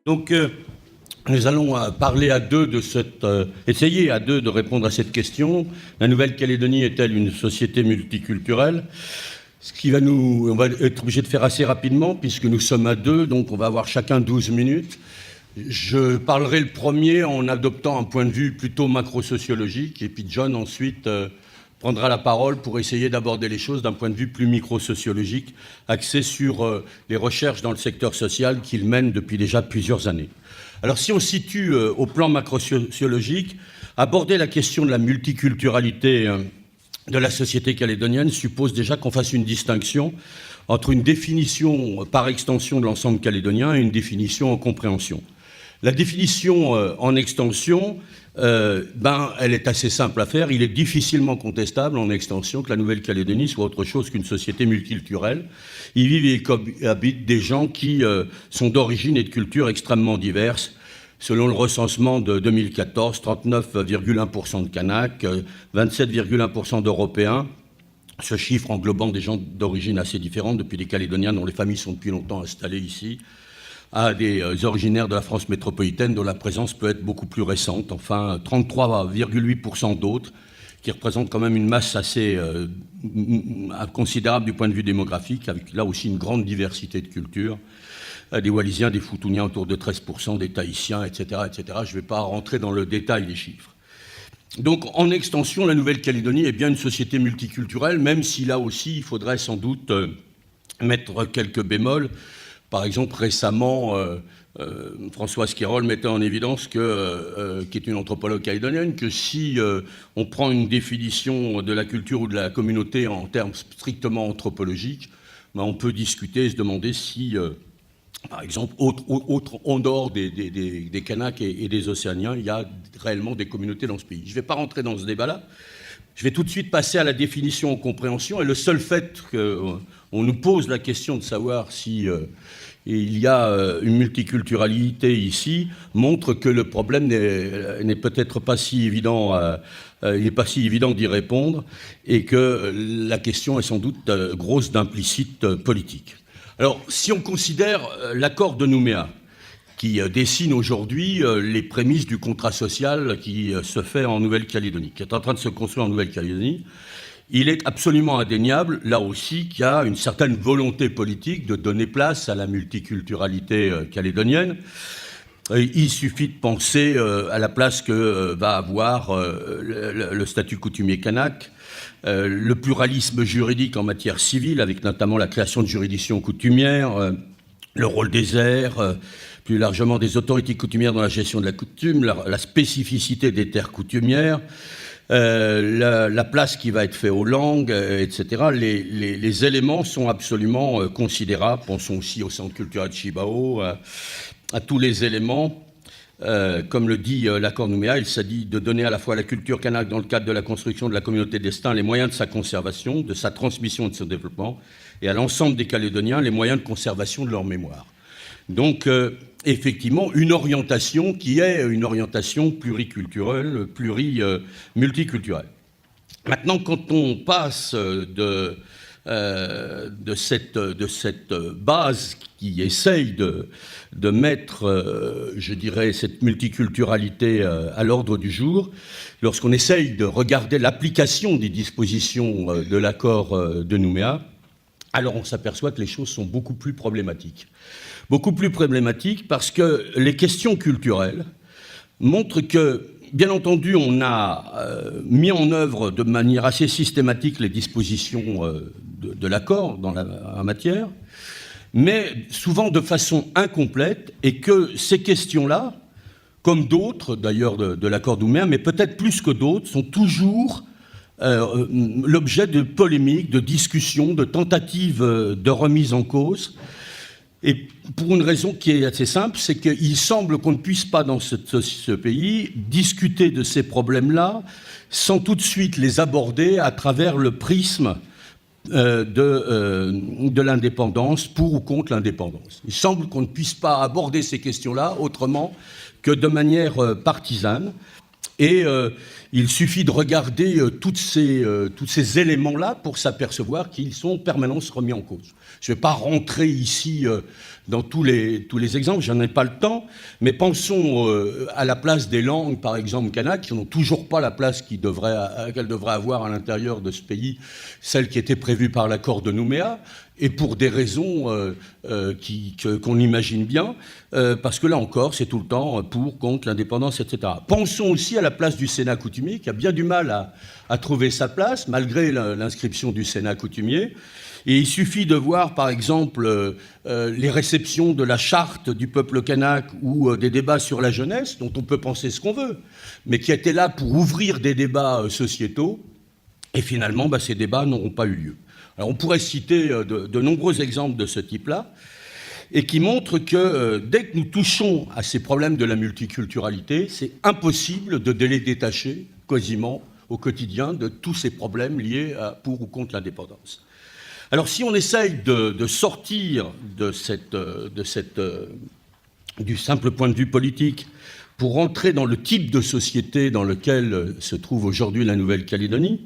Donc, nous allons parler à deux de essayer à deux de répondre à cette question. La Nouvelle-Calédonie est-elle une société multiculturelle? On va être obligé de faire assez rapidement puisque nous sommes à deux, donc on va avoir chacun 12 minutes. Je parlerai le premier en adoptant un point de vue plutôt macro-sociologique, et puis John ensuite prendra la parole pour essayer d'aborder les choses d'un point de vue plus micro-sociologique, axé sur les recherches dans le secteur social qu'il mène depuis déjà plusieurs années. Alors si on se situe au plan macro-sociologique, aborder la question de la multiculturalité de la société calédonienne suppose déjà qu'on fasse une distinction entre une définition par extension de l'ensemble calédonien et une définition en compréhension. La définition en extension, elle est assez simple à faire. Il est difficilement contestable en extension que la Nouvelle-Calédonie soit autre chose qu'une société multiculturelle. Y vivent et cohabitent des gens qui sont d'origine et de culture extrêmement diverses. Selon le recensement de 2014, 39,1% de Kanaks, 27,1% d'Européens, ce chiffre englobant des gens d'origine assez différente, depuis des Calédoniens dont les familles sont depuis longtemps installées ici, à des originaires de la France métropolitaine dont la présence peut être beaucoup plus récente, enfin 33,8% d'autres, qui représentent quand même une masse assez considérable du point de vue démographique, avec là aussi une grande diversité de cultures, des Wallisiens, des Futuniens autour de 13%, des Tahitiens, etc. etc. Je ne vais pas rentrer dans le détail des chiffres. Donc, en extension, la Nouvelle-Calédonie est bien une société multiculturelle, même si là aussi, il faudrait sans doute mettre quelques bémols. Par exemple, récemment, Françoise Quérol mettait en évidence, qui est une anthropologue calédonienne, que si on prend une définition de la culture ou de la communauté en termes strictement anthropologiques, on peut discuter et se demander si, par exemple, en dehors des Kanaks et des Océaniens, il y a réellement des communautés dans ce pays. Je ne vais pas rentrer dans ce débat-là. Je vais tout de suite passer à la définition en compréhension. Et le seul fait qu'on nous pose la question de savoir si il y a une multiculturalité ici montre que le problème n'est peut-être pas si évident, il n'est pas si évident d'y répondre, et que la question est sans doute grosse d'implicite politique. Alors, si on considère l'accord de Nouméa, qui dessine aujourd'hui les prémices du contrat social qui se fait en Nouvelle-Calédonie, qui est en train de se construire en Nouvelle-Calédonie, il est absolument indéniable, là aussi, qu'il y a une certaine volonté politique de donner place à la multiculturalité calédonienne. Il suffit de penser à la place que va avoir le statut coutumier kanak, le pluralisme juridique en matière civile, avec notamment la création de juridictions coutumières, le rôle des aires, plus largement des autorités coutumières dans la gestion de la coutume, la spécificité des terres coutumières, la place qui va être faite aux langues, etc. Les éléments sont absolument considérables. Pensons aussi au centre culturel de Chibao, à tous les éléments. Comme le dit l'accord Nouméa, il s'agit de donner à la fois à la culture kanak, dans le cadre de la construction de la communauté de destin, les moyens de sa conservation, de sa transmission et de son développement, et à l'ensemble des Calédoniens les moyens de conservation de leur mémoire. Donc, effectivement, une orientation qui est une orientation pluriculturelle, multiculturelle. Maintenant, quand on passe de cette base qui essaye de mettre, je dirais, cette multiculturalité à l'ordre du jour, lorsqu'on essaye de regarder l'application des dispositions de l'accord de Nouméa, alors on s'aperçoit que les choses sont beaucoup plus problématiques. Beaucoup plus problématiques parce que les questions culturelles montrent que, bien entendu, on a mis en œuvre de manière assez systématique les dispositions de l'accord en matière, mais souvent de façon incomplète, et que ces questions-là, comme d'autres d'ailleurs de l'accord de Nouméa, mais peut-être plus que d'autres, sont toujours l'objet de polémiques, de discussions, de tentatives de remise en cause. Et pour une raison qui est assez simple, c'est qu'il semble qu'on ne puisse pas dans ce pays discuter de ces problèmes-là sans tout de suite les aborder à travers le prisme de l'indépendance, pour ou contre l'indépendance. Il semble qu'on ne puisse pas aborder ces questions-là autrement que de manière partisane. Et il suffit de regarder tous ces éléments-là pour s'apercevoir qu'ils sont en permanence remis en cause. Je ne vais pas rentrer ici dans tous les exemples, j'en ai pas le temps, mais pensons à la place des langues, par exemple kanak, qui n'ont toujours pas la place qu'elles devraient avoir à l'intérieur de ce pays, celle qui était prévue par l'accord de Nouméa, et pour des raisons qu'on imagine bien, parce que là encore, c'est tout le temps pour, contre, l'indépendance, etc. Pensons aussi à la place du Sénat coutumier, qui a bien du mal à trouver sa place, malgré l'inscription du Sénat coutumier. Et il suffit de voir, par exemple, les réceptions de la charte du peuple kanak ou des débats sur la jeunesse, dont on peut penser ce qu'on veut, mais qui étaient là pour ouvrir des débats sociétaux, et finalement, ces débats n'auront pas eu lieu. Alors on pourrait citer de nombreux exemples de ce type-là, et qui montrent que dès que nous touchons à ces problèmes de la multiculturalité, c'est impossible de les détacher quasiment au quotidien de tous ces problèmes liés pour ou contre l'indépendance. Alors si on essaye de sortir du simple point de vue politique pour rentrer dans le type de société dans lequel se trouve aujourd'hui la Nouvelle-Calédonie,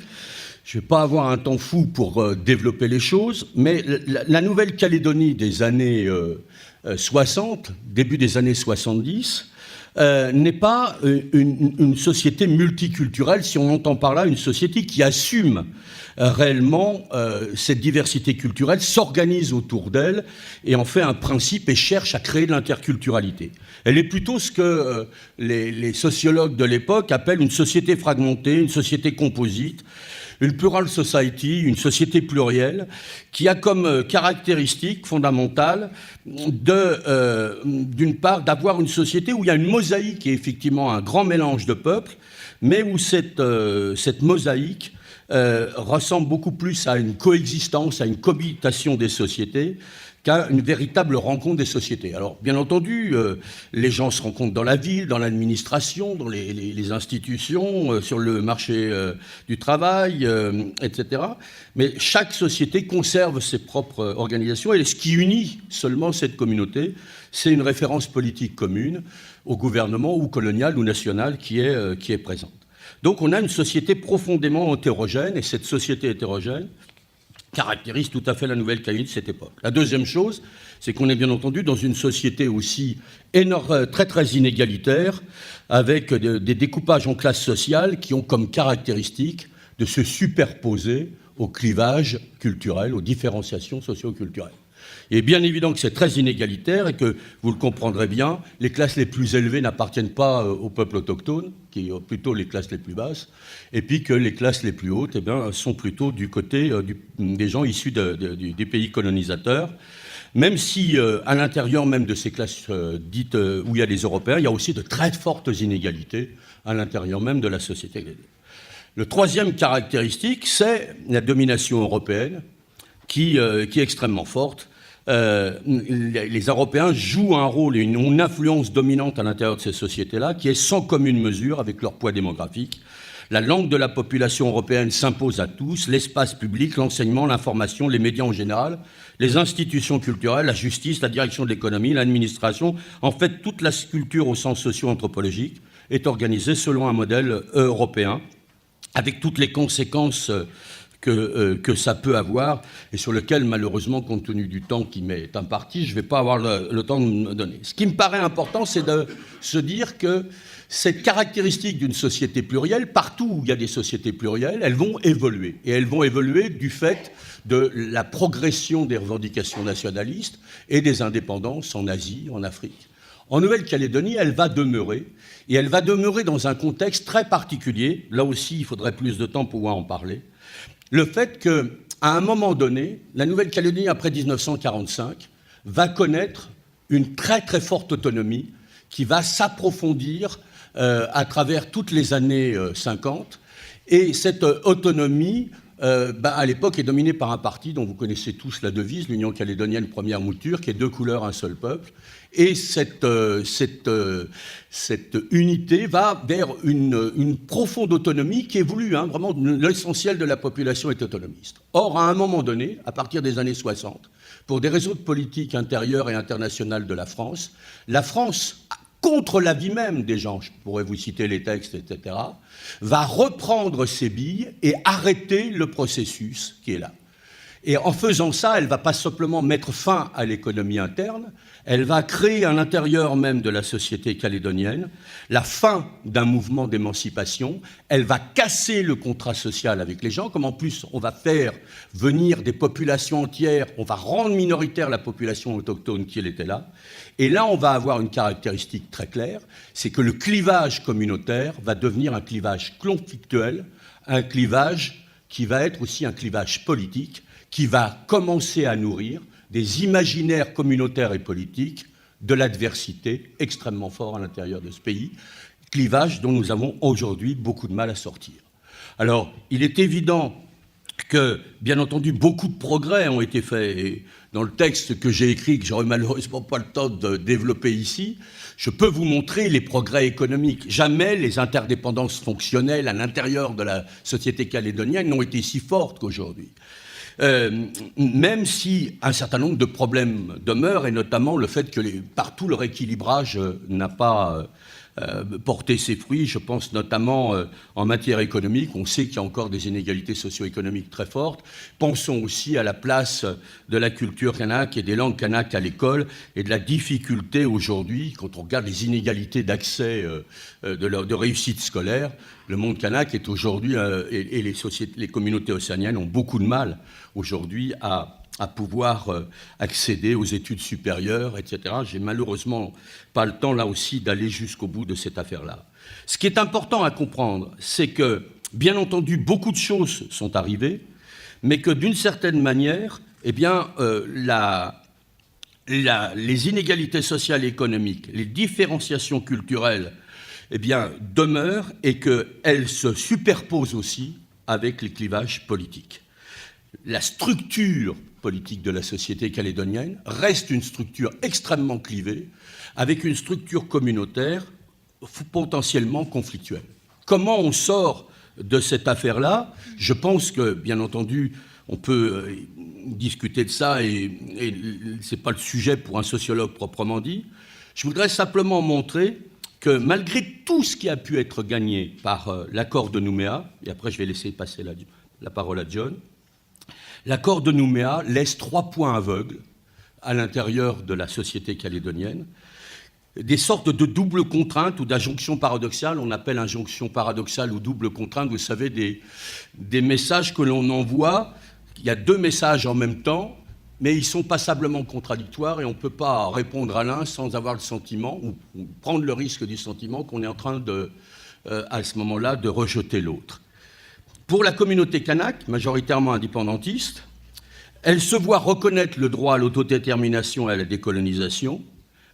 je ne vais pas avoir un temps fou pour développer les choses, mais la Nouvelle-Calédonie des années 60, début des années 70, n'est pas une société multiculturelle, si on entend par là une société qui assume réellement cette diversité culturelle, s'organise autour d'elle et en fait un principe et cherche à créer de l'interculturalité. Elle est plutôt ce que les sociologues de l'époque appellent une société fragmentée, une société composite, une plural society, une société plurielle, qui a comme caractéristique fondamentale d'une part d'avoir une société où il y a une mosaïque et effectivement un grand mélange de peuples, mais où cette mosaïque ressemble beaucoup plus à une coexistence, à une cohabitation des sociétés, qu'à une véritable rencontre des sociétés. Alors, bien entendu, les gens se rencontrent dans la ville, dans l'administration, dans les institutions, sur le marché du travail, etc. Mais chaque société conserve ses propres organisations, et ce qui unit seulement cette communauté, c'est une référence politique commune au gouvernement ou colonial ou national qui est présente. Donc on a une société profondément hétérogène, et cette société hétérogène caractérise tout à fait la Nouvelle-Calédonie de cette époque. La deuxième chose, c'est qu'on est bien entendu dans une société aussi très très inégalitaire, avec des découpages en classes sociales qui ont comme caractéristique de se superposer aux clivages culturels, aux différenciations socio-culturelles. Il est bien évident que c'est très inégalitaire et que, vous le comprendrez bien, les classes les plus élevées n'appartiennent pas au peuple autochtone, qui sont plutôt les classes les plus basses, et puis que les classes les plus hautes sont plutôt du côté des gens issus des pays colonisateurs, même si à l'intérieur même de ces classes dites où il y a les Européens, il y a aussi de très fortes inégalités à l'intérieur même de la société. Le troisième caractéristique, c'est la domination européenne, qui est extrêmement forte. Les Européens jouent un rôle et une influence dominante à l'intérieur de ces sociétés-là, qui est sans commune mesure avec leur poids démographique. La langue de la population européenne s'impose à tous, l'espace public, l'enseignement, l'information, les médias en général, les institutions culturelles, la justice, la direction de l'économie, l'administration. En fait, toute la culture au sens socio-anthropologique est organisée selon un modèle européen, avec toutes les conséquences que ça peut avoir, et sur lequel, malheureusement, compte tenu du temps qui m'est imparti, je ne vais pas avoir le temps de me donner. Ce qui me paraît important, c'est de se dire que cette caractéristique d'une société plurielle, partout où il y a des sociétés plurielles, elles vont évoluer. Et elles vont évoluer du fait de la progression des revendications nationalistes et des indépendances en Asie, en Afrique. En Nouvelle-Calédonie, elle va demeurer, et elle va demeurer dans un contexte très particulier. Là aussi, il faudrait plus de temps pour pouvoir en parler. Le fait qu'à un moment donné, la Nouvelle-Calédonie, après 1945, va connaître une très très forte autonomie qui va s'approfondir à travers toutes les années 50. Et cette autonomie, à l'époque, est dominée par un parti dont vous connaissez tous la devise, l'Union calédonienne première mouture, qui est 2 couleurs, un seul peuple. Et cette unité va vers une profonde autonomie qui évolue. Vraiment, l'essentiel de la population est autonomiste. Or, à un moment donné, à partir des années 60, pour des raisons de politique intérieure et internationale de la France contre l'avis même des gens, je pourrais vous citer les textes, etc., va reprendre ses billes et arrêter le processus qui est là. Et en faisant ça, elle ne va pas simplement mettre fin à l'économie interne, elle va créer à l'intérieur même de la société calédonienne la fin d'un mouvement d'émancipation, elle va casser le contrat social avec les gens, comme en plus on va faire venir des populations entières, on va rendre minoritaire la population autochtone qui était là, et là on va avoir une caractéristique très claire, c'est que le clivage communautaire va devenir un clivage conflictuel, un clivage qui va être aussi un clivage politique, qui va commencer à nourrir des imaginaires communautaires et politiques de l'adversité extrêmement fort à l'intérieur de ce pays, clivage dont nous avons aujourd'hui beaucoup de mal à sortir. Alors, il est évident que, bien entendu, beaucoup de progrès ont été faits. Et dans le texte que j'ai écrit, que j'aurais malheureusement pas le temps de développer ici, je peux vous montrer les progrès économiques. Jamais les interdépendances fonctionnelles à l'intérieur de la société calédonienne n'ont été si fortes qu'aujourd'hui. Même si un certain nombre de problèmes demeurent, et notamment le fait que partout le rééquilibrage n'a pas porté ses fruits. Je pense notamment en matière économique, on sait qu'il y a encore des inégalités socio-économiques très fortes. Pensons aussi à la place de la culture kanak et des langues kanak à l'école et de la difficulté aujourd'hui, quand on regarde les inégalités d'accès de réussite scolaire, le monde kanak est aujourd'hui, et les communautés océaniennes ont beaucoup de mal aujourd'hui à pouvoir accéder aux études supérieures, etc. J'ai malheureusement pas le temps, là aussi, d'aller jusqu'au bout de cette affaire-là. Ce qui est important à comprendre, c'est que, bien entendu, beaucoup de choses sont arrivées, mais que, d'une certaine manière, eh bien, les inégalités sociales et économiques, les différenciations culturelles, eh bien, demeurent et qu'elles se superposent aussi avec les clivages politiques. La structure politique de la société calédonienne reste une structure extrêmement clivée, avec une structure communautaire potentiellement conflictuelle. Comment on sort de cette affaire-là? Je pense que, bien entendu, on peut discuter de ça, et ce n'est pas le sujet pour un sociologue proprement dit. Je voudrais simplement montrer que malgré tout ce qui a pu être gagné par l'accord de Nouméa, et après je vais laisser passer la parole à John, l'accord de Nouméa laisse 3 points aveugles à l'intérieur de la société calédonienne, des sortes de doubles contraintes ou d'injonctions paradoxales. On appelle injonction paradoxale ou double contrainte, vous savez, des messages que l'on envoie. Il y a 2 messages en même temps, mais ils sont passablement contradictoires et on ne peut pas répondre à l'un sans avoir le sentiment, ou prendre le risque du sentiment qu'on est en train à ce moment-là, de rejeter l'autre. Pour la communauté kanak, majoritairement indépendantiste, elle se voit reconnaître le droit à l'autodétermination et à la décolonisation,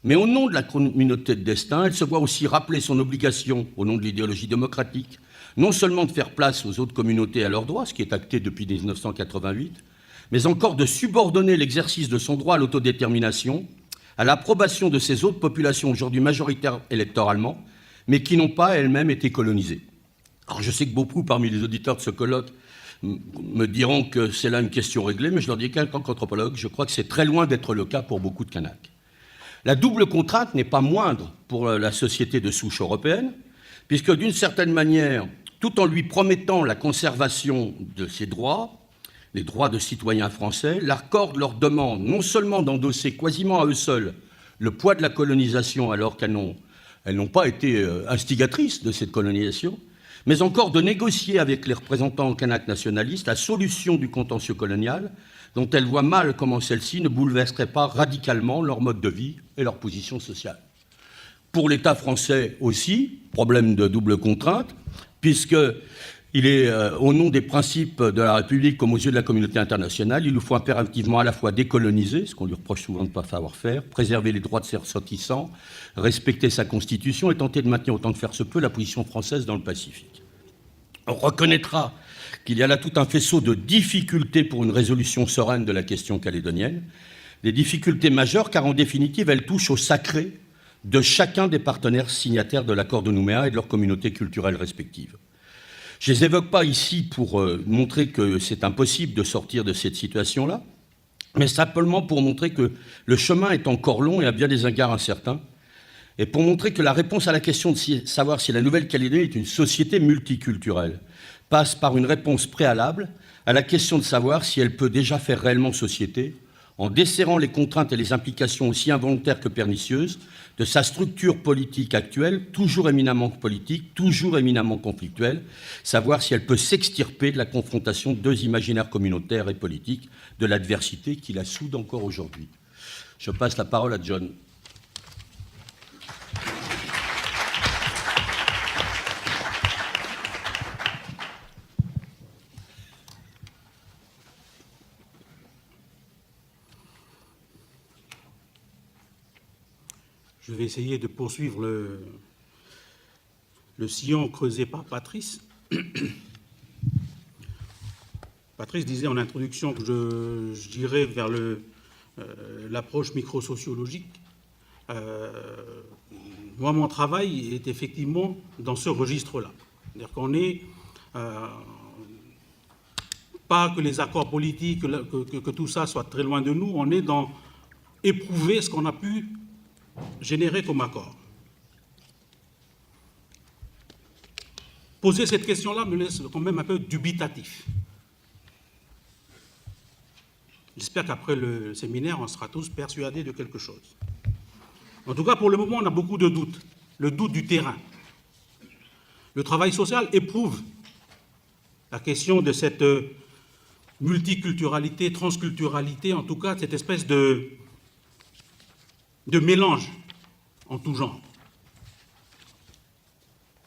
mais au nom de la communauté de destin, elle se voit aussi rappeler son obligation, au nom de l'idéologie démocratique, non seulement de faire place aux autres communautés à leurs droits, ce qui est acté depuis 1988, mais encore de subordonner l'exercice de son droit à l'autodétermination à l'approbation de ces autres populations aujourd'hui majoritaires électoralement, mais qui n'ont pas elles-mêmes été colonisées. Alors je sais que beaucoup parmi les auditeurs de ce colloque me diront que c'est là une question réglée, mais je leur dis qu'en tant qu'anthropologue, je crois que c'est très loin d'être le cas pour beaucoup de Kanaks. La double contrainte n'est pas moindre pour la société de souche européenne, puisque d'une certaine manière, tout en lui promettant la conservation de ses droits, les droits de citoyens français, l'accord leur demande non seulement d'endosser quasiment à eux seuls le poids de la colonisation alors qu'elles n'ont pas été instigatrices de cette colonisation, mais encore de négocier avec les représentants kanaks nationalistes la solution du contentieux colonial dont elles voient mal comment celle-ci ne bouleverserait pas radicalement leur mode de vie et leur position sociale. Pour l'État français aussi, problème de double contrainte, puisqu'il est au nom des principes de la République comme aux yeux de la communauté internationale, il nous faut impérativement à la fois décoloniser, ce qu'on lui reproche souvent de ne pas savoir faire, préserver les droits de ses ressortissants, respecter sa constitution et tenter de maintenir autant que faire se peut la position française dans le Pacifique. On reconnaîtra qu'il y a là tout un faisceau de difficultés pour une résolution sereine de la question calédonienne, des difficultés majeures car en définitive elles touchent au sacré de chacun des partenaires signataires de l'accord de Nouméa et de leurs communautés culturelles respectives. Je ne les évoque pas ici pour montrer que c'est impossible de sortir de cette situation-là, mais simplement pour montrer que le chemin est encore long et à bien des égards incertain, Et pour montrer que la réponse à la question de savoir si la Nouvelle-Calédonie est une société multiculturelle passe par une réponse préalable à la question de savoir si elle peut déjà faire réellement société, en desserrant les contraintes et les implications aussi involontaires que pernicieuses de sa structure politique actuelle, toujours éminemment politique, toujours éminemment conflictuelle, savoir si elle peut s'extirper de la confrontation de deux imaginaires communautaires et politiques, de l'adversité qui la soude encore aujourd'hui. Je passe la parole à John. Je vais essayer de poursuivre le sillon creusé par Patrice. Patrice disait en introduction que je dirais vers l'approche microsociologique. Moi, mon travail est effectivement dans ce registre-là. C'est-à-dire qu'on n'est pas que les accords politiques, que tout ça soit très loin de nous, on est dans éprouver ce qu'on a pu générer comme accord. Poser cette question-là me laisse quand même un peu dubitatif. J'espère qu'après le séminaire, on sera tous persuadés de quelque chose. En tout cas, pour le moment, on a beaucoup de doutes. Le doute du terrain. Le travail social éprouve la question de cette multiculturalité, transculturalité, en tout cas, cette espèce de mélange en tout genre.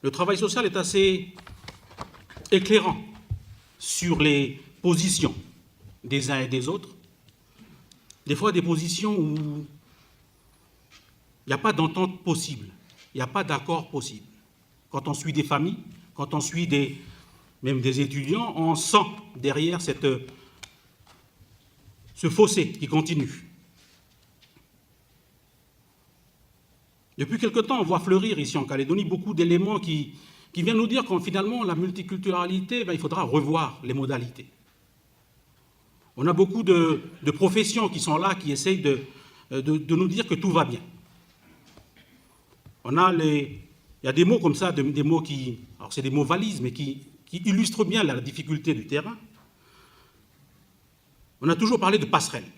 Le travail social est assez éclairant sur les positions des uns et des autres. Des fois, des positions où il n'y a pas d'entente possible, il n'y a pas d'accord possible. Quand on suit des familles, quand on suit même des étudiants, on sent derrière ce fossé qui continue. Depuis quelque temps, on voit fleurir ici en Calédonie beaucoup d'éléments qui viennent nous dire qu'en finalement, la multiculturalité, il faudra revoir les modalités. On a beaucoup de professions qui sont là, qui essayent de nous dire que tout va bien. Il y a des mots comme ça, des mots alors c'est des mots valises, mais qui illustrent bien la difficulté du terrain. On a toujours parlé de passerelles.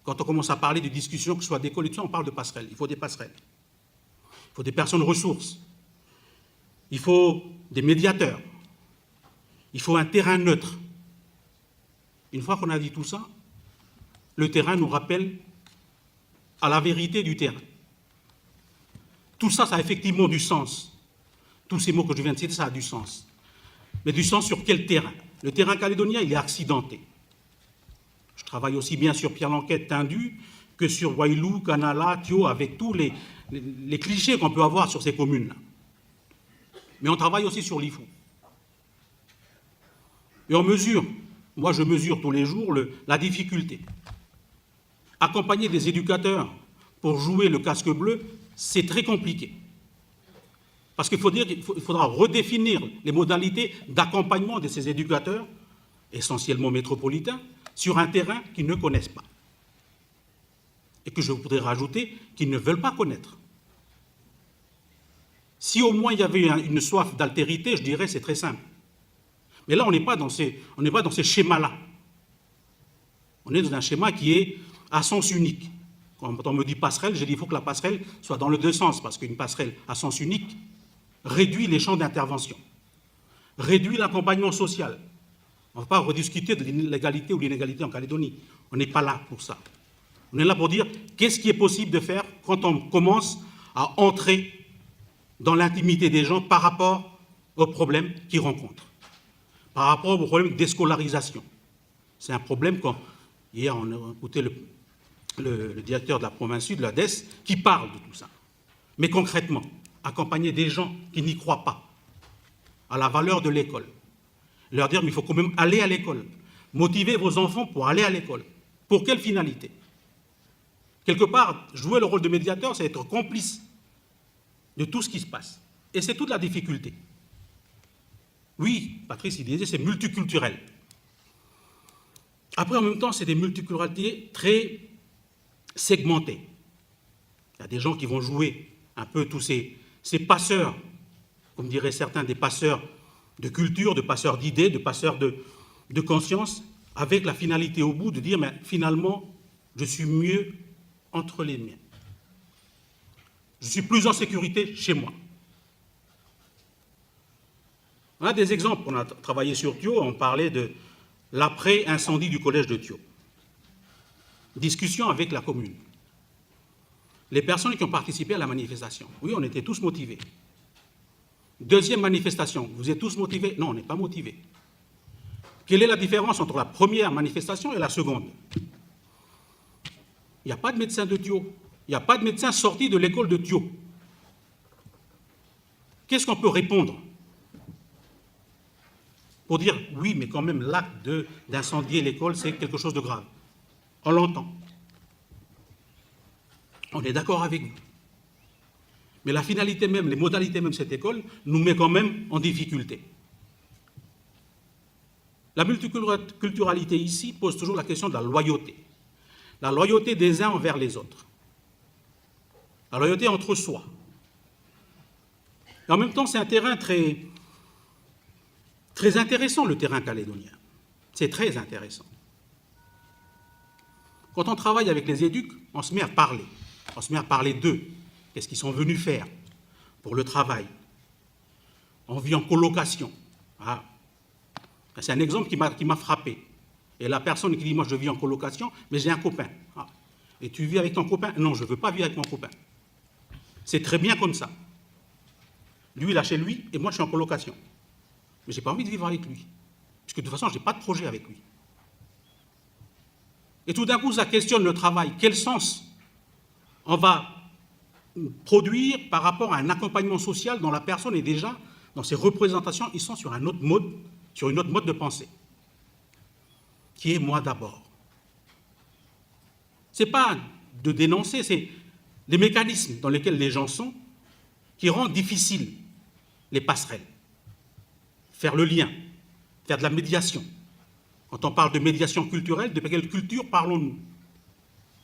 Quand on commence à parler de discussions, que ce soit d'école et tout ça, on parle de passerelles. Il faut des passerelles. Il faut des personnes ressources. Il faut des médiateurs. Il faut un terrain neutre. Une fois qu'on a dit tout ça, le terrain nous rappelle à la vérité du terrain. Tout ça, ça a effectivement du sens. Tous ces mots que je viens de citer, ça a du sens. Mais du sens sur quel terrain? Le terrain calédonien, il est accidenté. Je travaille aussi bien sur Pierre-Lanquette, Tindu, que sur Wailou, Canala, Thio, avec tous les clichés qu'on peut avoir sur ces communes-là. Mais on travaille aussi sur l'IFO. Et on mesure, moi je mesure tous les jours la difficulté. Accompagner des éducateurs pour jouer le casque bleu, c'est très compliqué. Parce qu'il faudra redéfinir les modalités d'accompagnement de ces éducateurs, essentiellement métropolitains, sur un terrain qu'ils ne connaissent pas. Et que je voudrais rajouter, qu'ils ne veulent pas connaître. Si au moins il y avait une soif d'altérité, je dirais c'est très simple. Mais là, on n'est pas dans ces schémas-là. On est dans un schéma qui est à sens unique. Quand on me dit passerelle, j'ai dit qu'il faut que la passerelle soit dans les deux sens, parce qu'une passerelle à sens unique réduit les champs d'intervention, réduit l'accompagnement social. On ne va pas rediscuter de l'illégalité ou l'inégalité en Calédonie. On n'est pas là pour ça. On est là pour dire qu'est-ce qui est possible de faire quand on commence à entrer dans l'intimité des gens par rapport aux problèmes qu'ils rencontrent, par rapport aux problèmes d'escolarisation. C'est un problème quand, hier, on a écouté le directeur de la province sud, de la DES, qui parle de tout ça. Mais concrètement, accompagner des gens qui n'y croient pas à la valeur de l'école, leur dire, mais il faut quand même aller à l'école. Motiver vos enfants pour aller à l'école. Pour quelle finalité? Quelque part, jouer le rôle de médiateur, c'est être complice de tout ce qui se passe. Et c'est toute la difficulté. Oui, Patrice, il disait, c'est multiculturel. Après, en même temps, c'est des multiculturalités très segmentées. Il y a des gens qui vont jouer un peu tous ces passeurs, comme diraient certains, des passeurs de culture, de passeurs d'idées, de passeurs de conscience, avec la finalité au bout de dire, mais finalement, je suis mieux entre les miens. Je suis plus en sécurité chez moi. On a des exemples. On a travaillé sur Thio, on parlait de l'après-incendie du collège de Thio. Discussion avec la commune. Les personnes qui ont participé à la manifestation. Oui, on était tous motivés. Deuxième manifestation, vous êtes tous motivés? Non, on n'est pas motivés. Quelle est la différence entre la première manifestation et la seconde? Il n'y a pas de médecin de Thio. Il n'y a pas de médecin sorti de l'école de Thio. Qu'est-ce qu'on peut répondre? Pour dire, oui, mais quand même, l'acte d'incendier l'école, c'est quelque chose de grave. On l'entend. On est d'accord avec vous. Mais la finalité même, les modalités même de cette école, nous met quand même en difficulté. La multiculturalité ici pose toujours la question de la loyauté. La loyauté des uns envers les autres. La loyauté entre soi. Et en même temps, c'est un terrain très intéressant, le terrain calédonien. C'est très intéressant. Quand on travaille avec les éducs, on se met à parler. On se met à parler d'eux. Qu'est-ce qu'ils sont venus faire pour le travail? On vit en colocation. Ah. C'est un exemple qui m'a frappé. Et la personne qui dit, moi je vis en colocation, mais j'ai un copain. Ah. Et tu vis avec ton copain? Non, je ne veux pas vivre avec mon copain. C'est très bien comme ça. Lui, il a chez lui, et moi je suis en colocation. Mais je n'ai pas envie de vivre avec lui. Parce que de toute façon, je n'ai pas de projet avec lui. Et tout d'un coup, ça questionne le travail. Quel sens on va produire par rapport à un accompagnement social dont la personne est déjà, dans ses représentations, ils sont sur un autre mode, sur une autre mode de pensée, qui est moi d'abord. Ce n'est pas de dénoncer, c'est les mécanismes dans lesquels les gens sont qui rendent difficiles les passerelles. Faire le lien, faire de la médiation. Quand on parle de médiation culturelle, de quelle culture parlons-nous?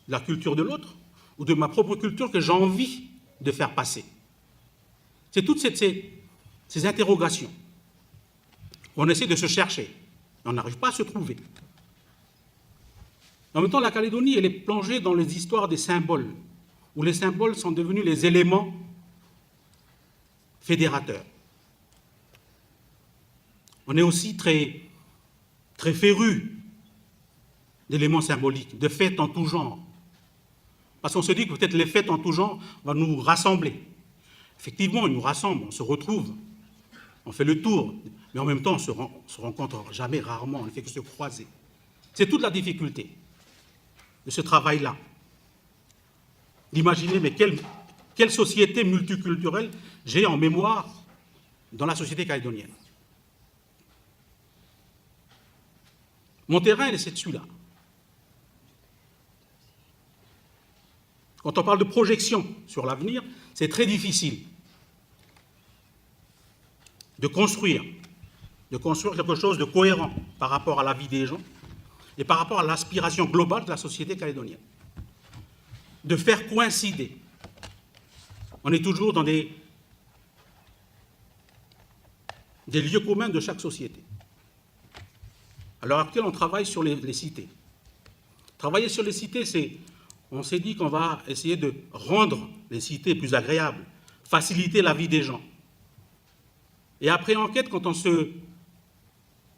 De la culture de l'autre ou de ma propre culture que j'ai envie de faire passer? C'est toutes ces interrogations. On essaie de se chercher, mais on n'arrive pas à se trouver. En même temps, la Calédonie, elle est plongée dans les histoires des symboles, où les symboles sont devenus les éléments fédérateurs. On est aussi très férus d'éléments symboliques, de fêtes en tout genre. Parce qu'on se dit que peut-être les fêtes en tout genre vont nous rassembler. Effectivement, ils nous rassemblent, on se retrouve, on fait le tour, mais en même temps, on se rencontre jamais, rarement, on ne fait que se croiser. C'est toute la difficulté de ce travail-là. D'imaginer, mais quelle société multiculturelle j'ai en mémoire dans la société calédonienne. Mon terrain, c'est celui-là. Quand on parle de projection sur l'avenir, c'est très difficile de construire quelque chose de cohérent par rapport à la vie des gens et par rapport à l'aspiration globale de la société calédonienne. De faire coïncider. On est toujours dans des lieux communs de chaque société. À l'heure actuelle, on travaille sur les cités. Travailler sur les cités, on s'est dit qu'on va essayer de rendre les cités plus agréables, faciliter la vie des gens. Et après enquête, quand on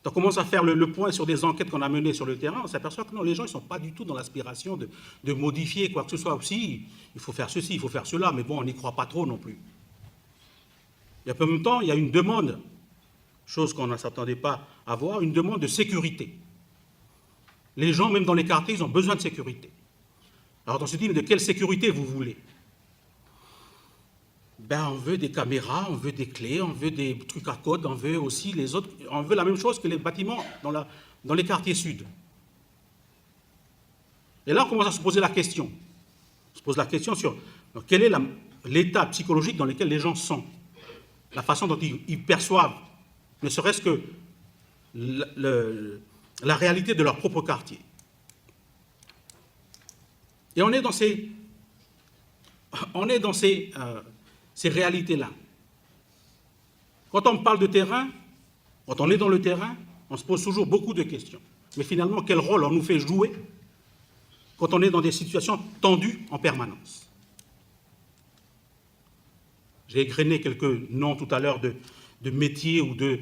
commence à faire le point sur des enquêtes qu'on a menées sur le terrain, on s'aperçoit que non, les gens ne sont pas du tout dans l'aspiration de modifier quoi que ce soit. Aussi, il faut faire ceci, il faut faire cela, mais bon, on n'y croit pas trop non plus. Et en même temps, il y a une demande, chose qu'on ne s'attendait pas à voir, une demande de sécurité. Les gens, même dans les quartiers, ils ont besoin de sécurité. Alors on se dit, mais de quelle sécurité vous voulez? Ben, on veut des caméras, on veut des clés, on veut des trucs à code, on veut aussi les autres, on veut la même chose que les bâtiments dans les quartiers sud. Et là, on commence à se poser la question. On se pose la question sur quel est l'état psychologique dans lequel les gens sont, la façon dont ils perçoivent, ne serait-ce que la réalité de leur propre quartier. Et on est on est dans ces réalités-là. Quand on parle de terrain, quand on est dans le terrain, on se pose toujours beaucoup de questions. Mais finalement, quel rôle on nous fait jouer quand on est dans des situations tendues en permanence? J'ai égrené quelques noms tout à l'heure de métiers ou de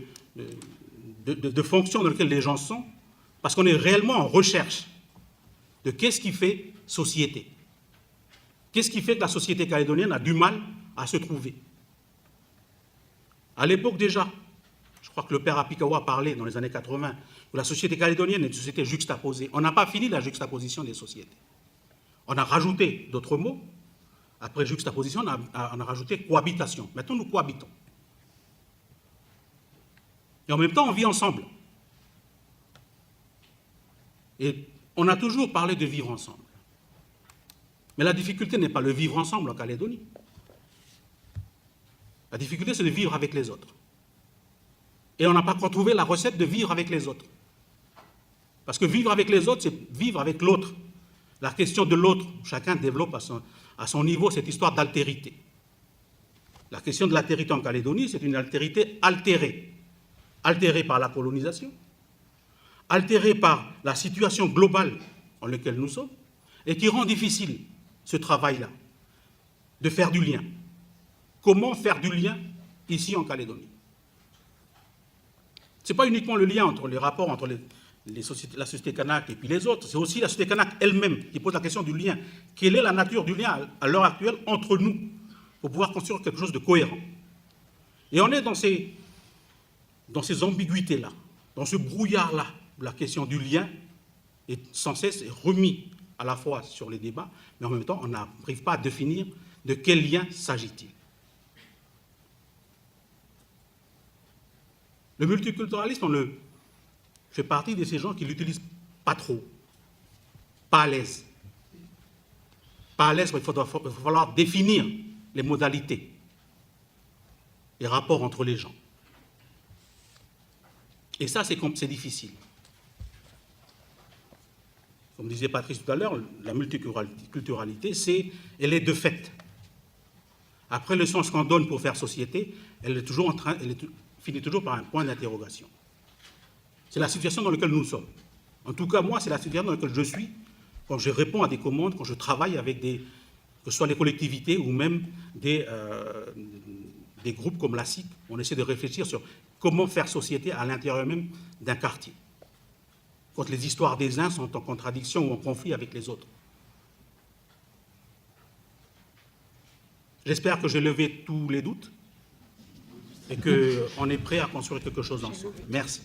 fonctions dans lesquelles les gens sont, parce qu'on est réellement en recherche de qu'est-ce qui fait société. Qu'est-ce qui fait que la société calédonienne a du mal à se trouver? À l'époque déjà, je crois que le père Apikawa parlait dans les années 80 que la société calédonienne est une société juxtaposée. On n'a pas fini la juxtaposition des sociétés. On a rajouté d'autres mots. Après juxtaposition, on a rajouté cohabitation. Maintenant, nous cohabitons. Et en même temps, on vit ensemble. Et on a toujours parlé de vivre ensemble. Mais la difficulté n'est pas le vivre ensemble en Calédonie. La difficulté, c'est de vivre avec les autres. Et on n'a pas encore trouvé la recette de vivre avec les autres. Parce que vivre avec les autres, c'est vivre avec l'autre. La question de l'autre, chacun développe à son niveau cette histoire d'altérité. La question de l'altérité en Calédonie, c'est une altérité altérée. Altérée par la colonisation, altérée par la situation globale dans laquelle nous sommes, et qui rend difficile ce travail-là, de faire du lien. Comment faire du lien ici en Calédonie? Ce n'est pas uniquement le lien entre les rapports entre la société kanak et puis les autres, c'est aussi la société kanak elle-même qui pose la question du lien. Quelle est la nature du lien à l'heure actuelle entre nous pour pouvoir construire quelque chose de cohérent? Et on est dans ces ambiguïtés-là, dans ce brouillard-là, la question du lien est sans cesse remis à la fois sur les débats, mais en même temps, on n'arrive pas à définir de quel lien s'agit-il. Le multiculturalisme, on fait partie de ces gens qui ne l'utilisent pas trop, pas à l'aise. Pas à l'aise, il va falloir définir les modalités, les rapports entre les gens. Et ça, c'est difficile. Comme disait Patrice tout à l'heure, la multiculturalité, elle est de fait. Après le sens qu'on donne pour faire société, elle finit toujours par un point d'interrogation. C'est la situation dans laquelle nous sommes. En tout cas, moi, c'est la situation dans laquelle je suis quand je réponds à des commandes, quand je travaille avec que ce soit les collectivités ou même des groupes comme la SIC. On essaie de réfléchir sur comment faire société à l'intérieur même d'un quartier, quand les histoires des uns sont en contradiction ou en conflit avec les autres. J'espère que j'ai levé tous les doutes et qu'on est prêt à construire quelque chose ensemble. Merci.